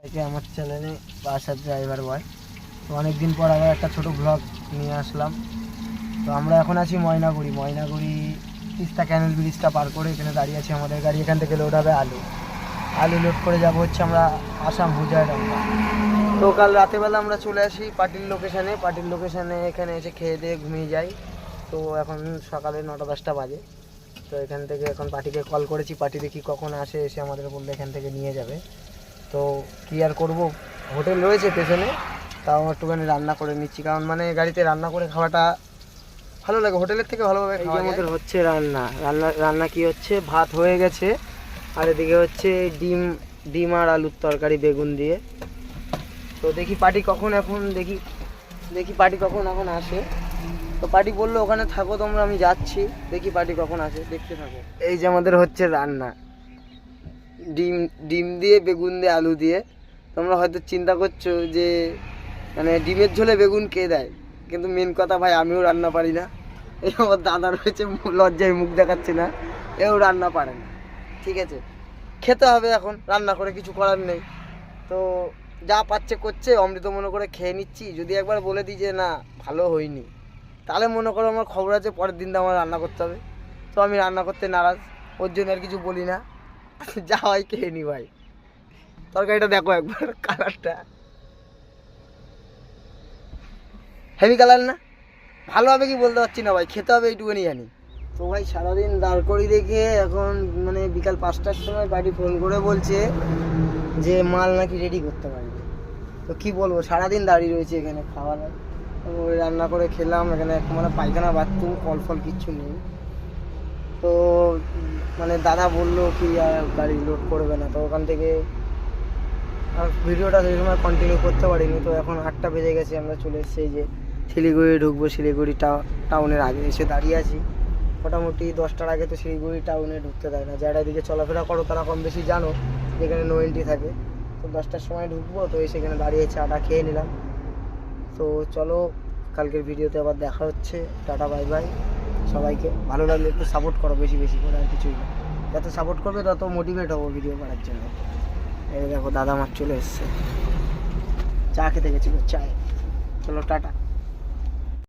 থেকে আমার চ্যানেলে বাসার ড্রাইভার বয়। তো অনেকদিন পর আবার একটা ছোট ব্লগ নিয়ে আসলাম। তো আমরা এখন আছি ময়নাগুড়ি তিস্তা ক্যানেল ব্রিজটা পার করে এখানে দাঁড়িয়ে আছি। আমাদের গাড়ি এখান থেকে লোড হবে আলু লোড করে যাব হচ্ছে আমরা আসাম হুজাইডাঙ্গা। তো কাল রাতেবেলা আমরা চলে আসি পার্টির লোকেশানে এখানে এসে খেয়ে দিয়ে ঘুমিয়ে যাই। তো এখন সকালে 9টা-10টা বাজে। তো এখান থেকে এখন পার্টিকে কল করেছি, পার্টি দেখি কখন আসে, এসে আমাদের বললে এখান থেকে নিয়ে যাবে। তো কী আর করবো, হোটেল রয়েছে পেছনে, তাও একটুখানি রান্না করে নিচ্ছি, কারণ মানে গাড়িতে রান্না করে খাওয়াটা ভালো লাগে, হোটেলের থেকে ভালোভাবে খাওয়া যায়। আমাদের হচ্ছে রান্না কি হচ্ছে, ভাত হয়ে গেছে আর এদিকে হচ্ছে ডিম আর আলুর তরকারি বেগুন দিয়ে। তো দেখি পার্টি কখন আসে। তো পার্টি বললো ওখানে থাকো তোমরা, আমি যাচ্ছি, দেখি পার্টি কখন আসে, দেখতে থাকো। এই যে আমাদের হচ্ছে রান্না, ডিম দিয়ে বেগুন দিয়ে আলু দিয়ে। তোমরা হয়তো চিন্তা করছো যে মানে ডিমের ঝোলে বেগুন কে দেয়, কিন্তু মেন কথা ভাই আমিও রান্না পারি না। এই আমার দাদা রয়েছে, লজ্জায় মুখ দেখাচ্ছে না, এও রান্না পারে না। ঠিক আছে, খেতে হবে, এখন রান্না করে কিছু করার নেই। তো যা পাচ্ছে করছে, অমৃত মনে করে খেয়ে নিচ্ছি। যদি একবার বলে দিই যে না ভালো হয়নি, তাহলে মনে করো আমার খবর আছে, পরের দিন তো আমার রান্না করতে হবে। তো আমি রান্না করতে নারাজ, ওর জন্য আর কিছু বলি না, যা হয় খেয়ে নি ভাই। তরকারিটা দেখো একবার, কালারটা হেভি কালার না? ভালো হবে কি বলতে পারছি না ভাই, খেতে হবে এইটুকুনি জানি। তো ভাই সারাদিন দাঁড় করি দেখে এখন মানে বিকাল 5টার সময় বাড়ি ফোন করে বলছে যে মাল নাকি রেডি করতে পারবে। তো কি বলবো, সারাদিন দাঁড়িয়ে রয়েছে এখানে, খাওয়ার রান্না করে খেলাম। এখানে মানে পায়খানা বাথরুম কল ফল কিচ্ছু নেই। তো মানে দাদা বললো কি গাড়ি লোড করবে না। তো ওখান থেকে আর ভিডিওটা সেই সময় কন্টিনিউ করতে পারিনি। তো এখন 8টা বেজে গেছে, আমরা চলে এসেছি এই যে শিলিগুড়ি ঢুকবো। শিলিগুড়ি টাউনের আগে এসে দাঁড়িয়ে আছি। মোটামুটি 10টার আগে তো শিলিগুড়ি টাউনে ঢুকতে দেয় না। যারা এদিকে চলাফেরা করো তারা কম বেশি জানো যেখানে নো এন্ট্রি থাকে। তো 10টার সময় ঢুকবো। তো সেখানে দাঁড়িয়ে চাটা খেয়ে নিলাম। তো চলো, কালকের ভিডিওতে আবার দেখা হচ্ছে। টাটা বাই বাই সবাইকে। ভালো লাগলে একটু সাপোর্ট করো, বেশি বেশি করে, আর কিছুই না। যত সাপোর্ট করবে তত মোটিভেট হবো ভিডিও করার জন্য। এই দেখো দাদা আমার চলে এসছে, চা খেতে গেছিলো, চায়। চলো টাটা।